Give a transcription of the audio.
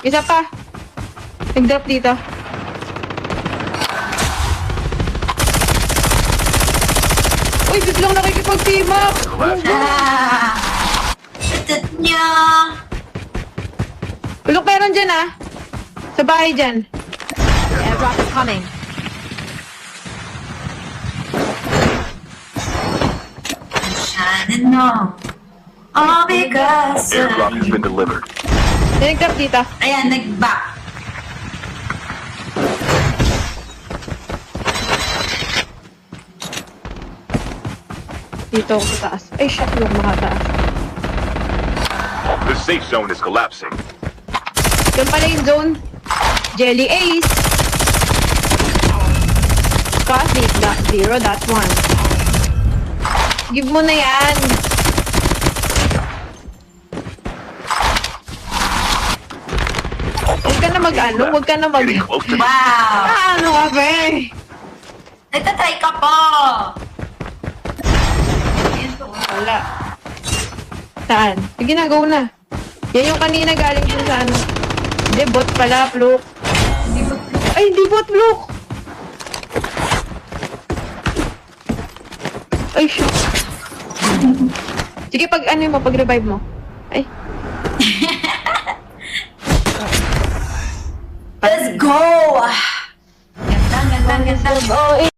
Isa pa. Nag-drop dito. Uy, biglang nakikipag-team up. Tutot niya. Tulog meron dyan ah. Sa bahay dyan. Airdrop is coming. Masyado no. All because Airdrop has been delivered. May nag-drop dito. Ayan, nag-back. Dito ako sa taas. Ay, shit, yung makataas. The safe zone is collapsing. Yan pala yung zone. Jelly Ace. Coffee, .0.1. Give mo na yan. Huwag ka na mag-ano, huwag ka na mag... Getting close to the Wow! Ano ka ba eh? Nagtatry ka po! Wala. Saan? Sige na, go na. Yan yung kanina galing dun sa ano. Hindi, bot pala, Fluke. Ay, hindi bot, Fluke! Ay, shoot. Sige, pag ano mo, pag revive mo. Ay. Let's go! Ganda, ganda, ganda. Oh,